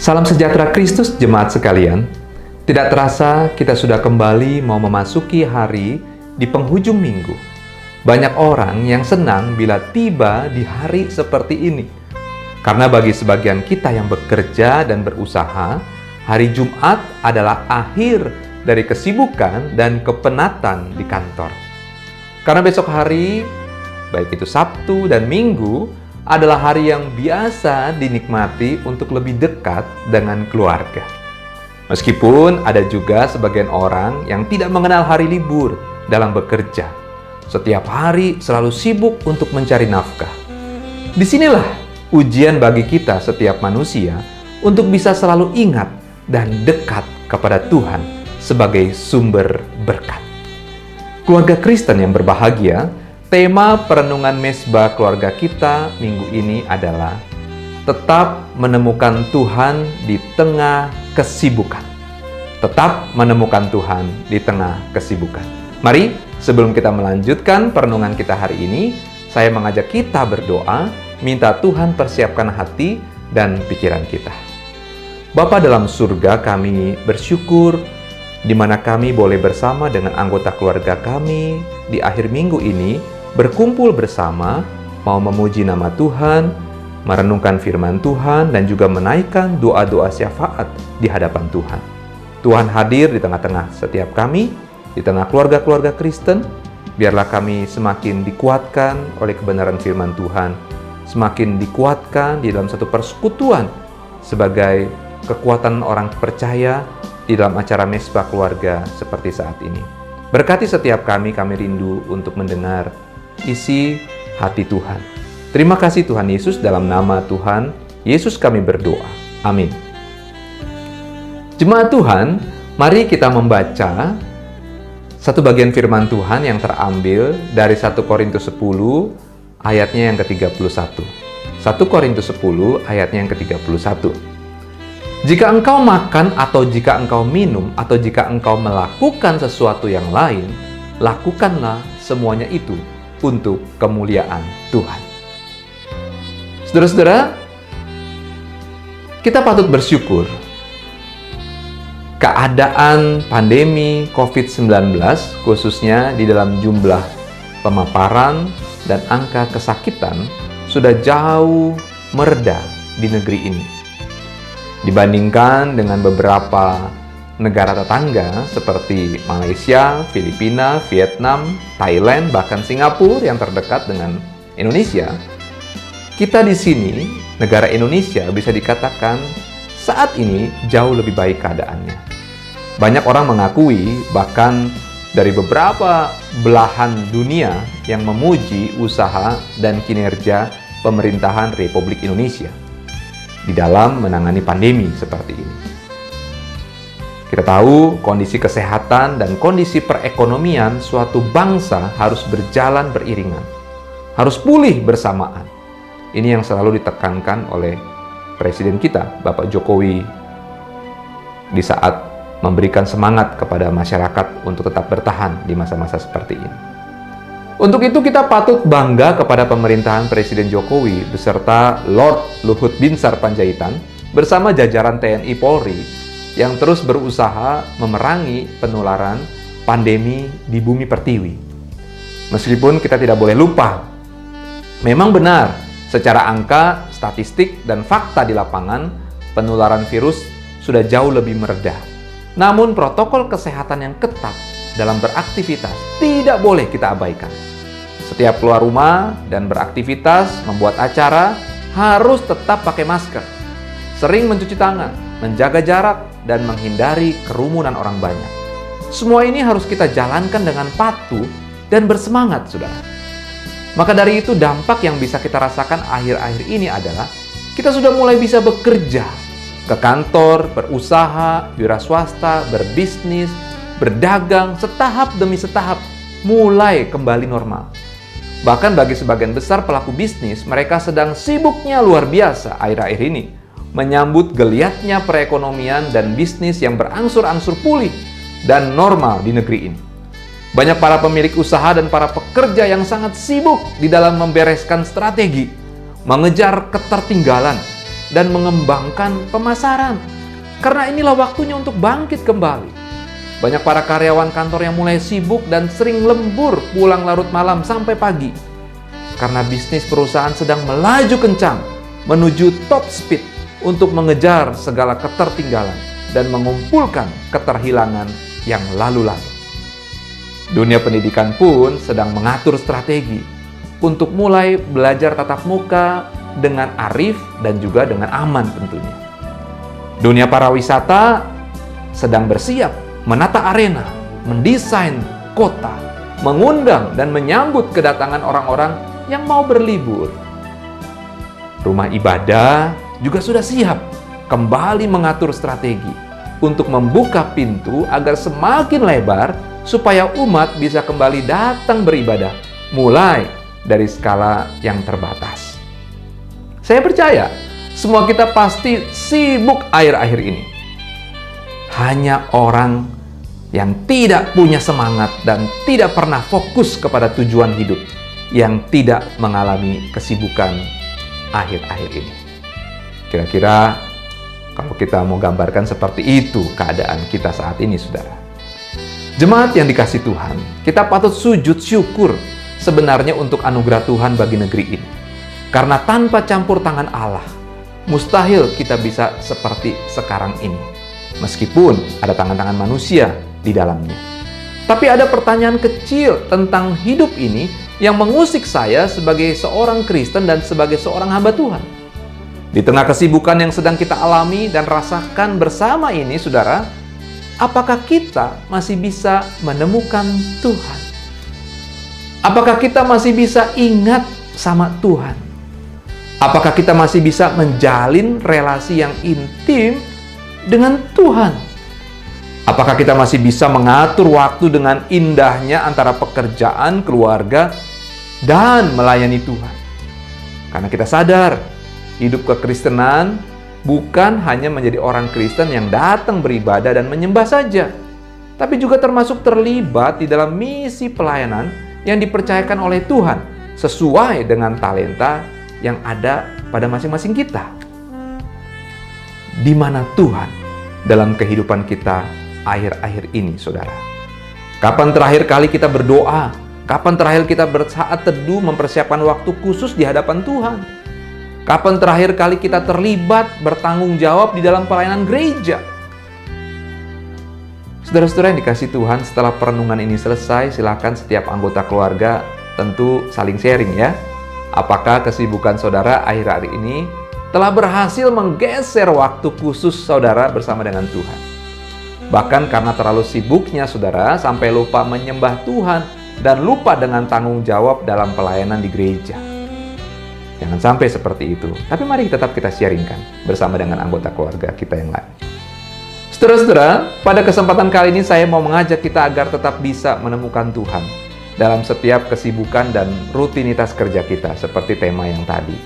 Salam sejahtera Kristus, jemaat sekalian. Tidak terasa kita sudah kembali mau memasuki hari di penghujung minggu. Banyak orang yang senang bila tiba di hari seperti ini. Karena bagi sebagian kita yang bekerja dan berusaha, hari Jumat adalah akhir dari kesibukan dan kepenatan di kantor. Karena besok hari, baik itu Sabtu dan Minggu, adalah hari yang biasa dinikmati untuk lebih dekat dengan keluarga. Meskipun ada juga sebagian orang yang tidak mengenal hari libur dalam bekerja. Setiap hari selalu sibuk untuk mencari nafkah. Disinilah ujian bagi kita setiap manusia untuk bisa selalu ingat dan dekat kepada Tuhan sebagai sumber berkat. Keluarga Kristen yang berbahagia, tema perenungan mesbah keluarga kita minggu ini adalah tetap menemukan Tuhan di tengah kesibukan. Tetap menemukan Tuhan di tengah kesibukan. Mari, sebelum kita melanjutkan perenungan kita hari ini, saya mengajak kita berdoa, minta Tuhan persiapkan hati dan pikiran kita. Bapa dalam surga, kami bersyukur di mana kami boleh bersama dengan anggota keluarga kami di akhir minggu ini, berkumpul bersama, mau memuji nama Tuhan, merenungkan firman Tuhan, dan juga menaikkan doa-doa syafaat di hadapan Tuhan. Tuhan hadir di tengah-tengah setiap kami, di tengah keluarga-keluarga Kristen. Biarlah kami semakin dikuatkan oleh kebenaran firman Tuhan, semakin dikuatkan di dalam satu persekutuan sebagai kekuatan orang percaya di dalam acara mesbah keluarga seperti saat ini. Berkati setiap kami rindu untuk mendengar isi hati Tuhan. Terima kasih Tuhan Yesus, dalam nama Tuhan Yesus kami berdoa. Amin. Jemaat Tuhan, mari kita membaca satu bagian firman Tuhan yang terambil dari 1 Korintus 10 ayatnya yang ke-31. 1 Korintus 10 ayatnya yang ke-31. Jika engkau makan atau jika engkau minum atau jika engkau melakukan sesuatu yang lain, lakukanlah semuanya itu untuk kemuliaan Tuhan. Saudara-saudara, kita patut bersyukur keadaan pandemi COVID-19, khususnya di dalam jumlah pemaparan dan angka kesakitan, sudah jauh mereda di negeri ini. Dibandingkan dengan beberapa negara tetangga seperti Malaysia, Filipina, Vietnam, Thailand, bahkan Singapura yang terdekat dengan Indonesia, kita di sini, negara Indonesia, bisa dikatakan saat ini jauh lebih baik keadaannya. Banyak orang mengakui, bahkan dari beberapa belahan dunia, yang memuji usaha dan kinerja pemerintahan Republik Indonesia di dalam menangani pandemi seperti ini. Kita tahu kondisi kesehatan dan kondisi perekonomian suatu bangsa harus berjalan beriringan, harus pulih bersamaan. Ini yang selalu ditekankan oleh Presiden kita, Bapak Jokowi, di saat memberikan semangat kepada masyarakat untuk tetap bertahan di masa-masa seperti ini. Untuk itu kita patut bangga kepada pemerintahan Presiden Jokowi beserta Lord Luhut Binsar Panjaitan bersama jajaran TNI Polri yang terus berusaha memerangi penularan pandemi di bumi pertiwi. Meskipun kita tidak boleh lupa, memang benar secara angka, statistik, dan fakta di lapangan, penularan virus sudah jauh lebih mereda. Namun protokol kesehatan yang ketat dalam beraktivitas tidak boleh kita abaikan. Setiap keluar rumah dan beraktivitas, membuat acara, harus tetap pakai masker, sering mencuci tangan, menjaga jarak, dan menghindari kerumunan orang banyak. Semua ini harus kita jalankan dengan patuh dan bersemangat, saudara. Maka dari itu dampak yang bisa kita rasakan akhir-akhir ini adalah kita sudah mulai bisa bekerja, ke kantor, berusaha, wira swasta, berbisnis, berdagang, setahap demi setahap mulai kembali normal. Bahkan bagi sebagian besar pelaku bisnis, mereka sedang sibuknya luar biasa akhir-akhir ini menyambut geliatnya perekonomian dan bisnis yang berangsur-angsur pulih dan normal di negeri ini. Banyak para pemilik usaha dan para pekerja yang sangat sibuk di dalam membereskan strategi, mengejar ketertinggalan, dan mengembangkan pemasaran. Karena inilah waktunya untuk bangkit kembali. Banyak para karyawan kantor yang mulai sibuk dan sering lembur pulang larut malam sampai pagi. Karena bisnis perusahaan sedang melaju kencang menuju top speed untuk mengejar segala ketertinggalan dan mengumpulkan keterhilangan yang lalu-lalu. Dunia pendidikan pun sedang mengatur strategi untuk mulai belajar tatap muka dengan arif dan juga dengan aman tentunya. Dunia pariwisata sedang bersiap menata arena, mendesain kota, mengundang dan menyambut kedatangan orang-orang yang mau berlibur. Rumah ibadah juga sudah siap kembali mengatur strategi untuk membuka pintu agar semakin lebar supaya umat bisa kembali datang beribadah, mulai dari skala yang terbatas. Saya percaya semua kita pasti sibuk akhir-akhir ini. Hanya orang yang tidak punya semangat dan tidak pernah fokus kepada tujuan hidup yang tidak mengalami kesibukan akhir-akhir ini. Kira-kira kalau kita mau gambarkan seperti itu keadaan kita saat ini, saudara. Jemaat yang dikasihi Tuhan, kita patut sujud syukur sebenarnya untuk anugerah Tuhan bagi negeri ini. Karena tanpa campur tangan Allah, mustahil kita bisa seperti sekarang ini. Meskipun ada tangan-tangan manusia di dalamnya. Tapi ada pertanyaan kecil tentang hidup ini yang mengusik saya sebagai seorang Kristen dan sebagai seorang hamba Tuhan. Di tengah kesibukan yang sedang kita alami dan rasakan bersama ini, saudara, apakah kita masih bisa menemukan Tuhan? Apakah kita masih bisa ingat sama Tuhan? Apakah kita masih bisa menjalin relasi yang intim dengan Tuhan? Apakah kita masih bisa mengatur waktu dengan indahnya antara pekerjaan, keluarga, dan melayani Tuhan? Karena kita sadar, hidup kekristenan bukan hanya menjadi orang Kristen yang datang beribadah dan menyembah saja, tapi juga termasuk terlibat di dalam misi pelayanan yang dipercayakan oleh Tuhan sesuai dengan talenta yang ada pada masing-masing kita. Di mana Tuhan dalam kehidupan kita akhir-akhir ini, saudara? Kapan terakhir kali kita berdoa? Kapan terakhir kita bersaat teduh mempersiapkan waktu khusus di hadapan Tuhan? Kapan terakhir kali kita terlibat bertanggung jawab di dalam pelayanan gereja? Saudara-saudara yang dikasihi Tuhan, setelah perenungan ini selesai, silakan setiap anggota keluarga tentu saling sharing ya. Apakah kesibukan saudara akhir-akhir ini telah berhasil menggeser waktu khusus saudara bersama dengan Tuhan? Bahkan karena terlalu sibuknya saudara sampai lupa menyembah Tuhan dan lupa dengan tanggung jawab dalam pelayanan di gereja. Jangan sampai seperti itu. Tapi mari tetap kita sharingkan bersama dengan anggota keluarga kita yang lain. Saudara-saudara, pada kesempatan kali ini saya mau mengajak kita agar tetap bisa menemukan Tuhan dalam setiap kesibukan dan rutinitas kerja kita, seperti tema yang tadi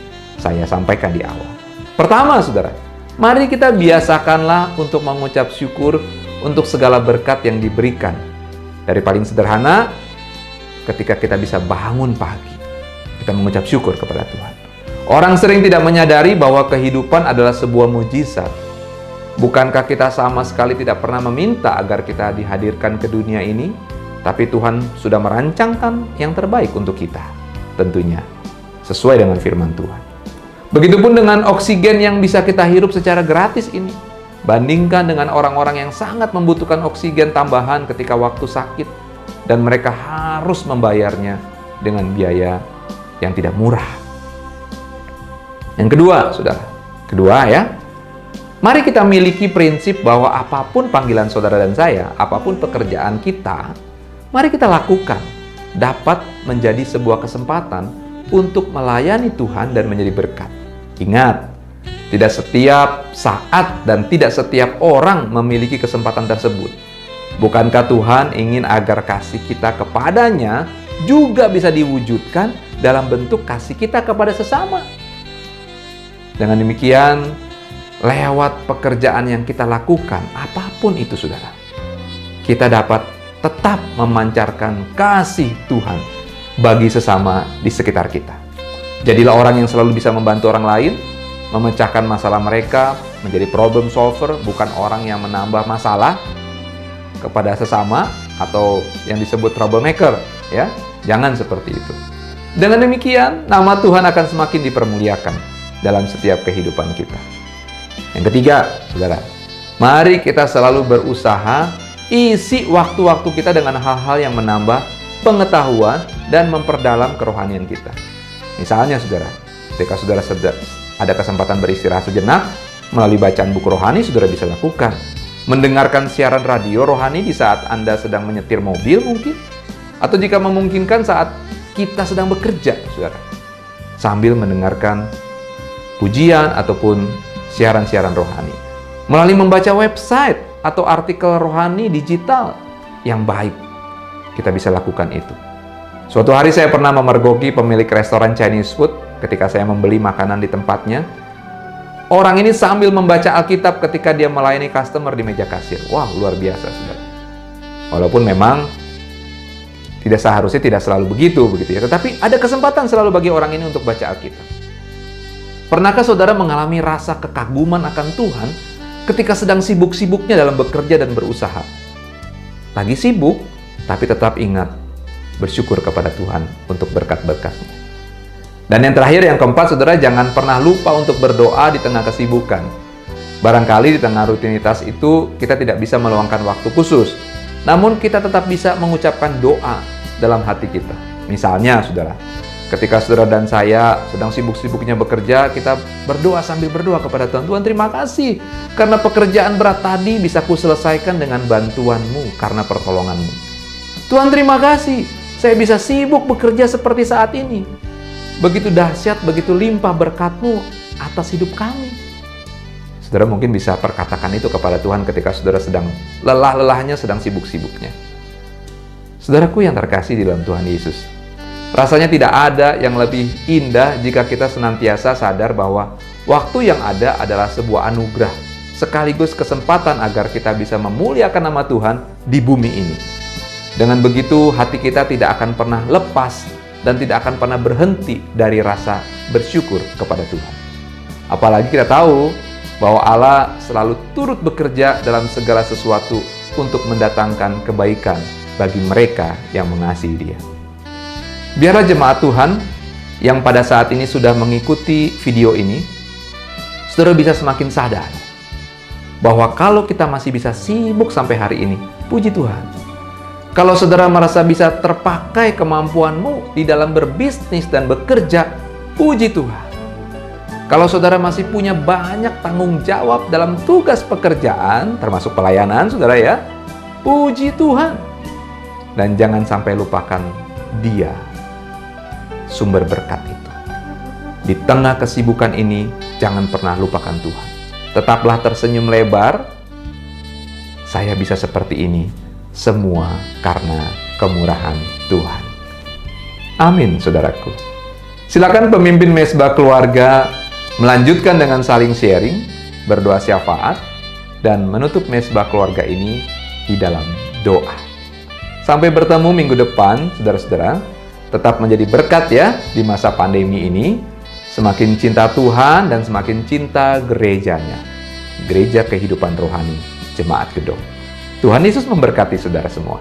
saya sampaikan di awal. Pertama, saudara, mari kita biasakanlah untuk mengucap syukur untuk segala berkat yang diberikan. Dari paling sederhana, ketika kita bisa bangun pagi, kita mengucap syukur kepada Tuhan. Orang sering tidak menyadari bahwa kehidupan adalah sebuah mujizat. Bukankah kita sama sekali tidak pernah meminta agar kita dihadirkan ke dunia ini? Tapi Tuhan sudah merancangkan yang terbaik untuk kita. Tentunya sesuai dengan firman Tuhan. Begitupun dengan oksigen yang bisa kita hirup secara gratis ini. Bandingkan dengan orang-orang yang sangat membutuhkan oksigen tambahan ketika waktu sakit, dan mereka harus membayarnya dengan biaya yang tidak murah. Yang kedua, saudara. Kedua ya, mari kita miliki prinsip bahwa apapun panggilan saudara dan saya, apapun pekerjaan kita, mari kita lakukan dapat menjadi sebuah kesempatan untuk melayani Tuhan dan menjadi berkat. Ingat, tidak setiap saat dan tidak setiap orang memiliki kesempatan tersebut. Bukankah Tuhan ingin agar kasih kita kepadanya juga bisa diwujudkan dalam bentuk kasih kita kepada sesama? Dengan demikian, lewat pekerjaan yang kita lakukan, apapun itu saudara, kita dapat tetap memancarkan kasih Tuhan bagi sesama di sekitar kita. Jadilah orang yang selalu bisa membantu orang lain, memecahkan masalah mereka, menjadi problem solver, bukan orang yang menambah masalah kepada sesama atau yang disebut troublemaker, ya. Jangan seperti itu. Dengan demikian, nama Tuhan akan semakin dipermuliakan dalam setiap kehidupan kita. Yang ketiga, saudara, mari kita selalu berusaha isi waktu-waktu kita dengan hal-hal yang menambah pengetahuan dan memperdalam kerohanian kita. Misalnya, saudara, ketika saudara ada kesempatan beristirahat sejenak, melalui bacaan buku rohani, saudara bisa lakukan. Mendengarkan siaran radio rohani di saat Anda sedang menyetir mobil mungkin. Atau jika memungkinkan saat kita sedang bekerja, saudara. Sambil mendengarkan pujian ataupun siaran-siaran rohani. Melalui membaca website atau artikel rohani digital yang baik. Kita bisa lakukan itu. Suatu hari saya pernah memergoki pemilik restoran Chinese food ketika saya membeli makanan di tempatnya. Orang ini sambil membaca Alkitab ketika dia melayani customer di meja kasir. Wah, luar biasa, saudara. Walaupun memang tidak seharusnya tidak selalu begitu ya. Tetapi ada kesempatan selalu bagi orang ini untuk baca Alkitab. Pernahkah saudara mengalami rasa kekaguman akan Tuhan ketika sedang sibuk-sibuknya dalam bekerja dan berusaha? Lagi sibuk, tapi tetap ingat bersyukur kepada Tuhan untuk berkat-berkat-Nya. Dan yang terakhir, yang keempat, saudara, jangan pernah lupa untuk berdoa di tengah kesibukan. Barangkali di tengah rutinitas itu kita tidak bisa meluangkan waktu khusus, namun kita tetap bisa mengucapkan doa dalam hati kita. Misalnya, saudara, ketika saudara dan saya sedang sibuk-sibuknya bekerja, kita berdoa sambil berdoa kepada Tuhan. Tuhan, terima kasih karena pekerjaan berat tadi bisa kuselesaikan dengan bantuan-Mu karena pertolongan-Mu. Tuhan, terima kasih saya bisa sibuk bekerja seperti saat ini. Begitu dahsyat, begitu limpah berkat-Mu atas hidup kami. Saudara mungkin bisa perkatakan itu kepada Tuhan ketika saudara sedang lelah-lelahnya, sedang sibuk-sibuknya. Saudaraku yang terkasih di dalam Tuhan Yesus, rasanya tidak ada yang lebih indah jika kita senantiasa sadar bahwa waktu yang ada adalah sebuah anugerah, sekaligus kesempatan agar kita bisa memuliakan nama Tuhan di bumi ini. Dengan begitu, hati kita tidak akan pernah lepas dan tidak akan pernah berhenti dari rasa bersyukur kepada Tuhan. Apalagi kita tahu bahwa Allah selalu turut bekerja dalam segala sesuatu untuk mendatangkan kebaikan bagi mereka yang mengasihi Dia. Biarlah jemaat Tuhan yang pada saat ini sudah mengikuti video ini, saudara bisa semakin sadar bahwa kalau kita masih bisa sibuk sampai hari ini, puji Tuhan. Kalau saudara merasa bisa terpakai kemampuanmu di dalam berbisnis dan bekerja, puji Tuhan. Kalau saudara masih punya banyak tanggung jawab dalam tugas pekerjaan, termasuk pelayanan, saudara ya, puji Tuhan. Dan jangan sampai lupakan Dia, sumber berkat itu. Di tengah kesibukan ini, jangan pernah lupakan Tuhan. Tetaplah tersenyum lebar. Saya bisa seperti ini, semua karena kemurahan Tuhan. Amin, saudaraku. Silakan pemimpin mesbah keluarga melanjutkan dengan saling sharing, berdoa syafaat, dan menutup mesbah keluarga ini di dalam doa. Sampai bertemu minggu depan, saudara-saudara. Tetap menjadi berkat ya di masa pandemi ini. Semakin cinta Tuhan dan semakin cinta gerejanya. Gereja Kehidupan Rohani, Jemaat Gedong. Tuhan Yesus memberkati saudara semua.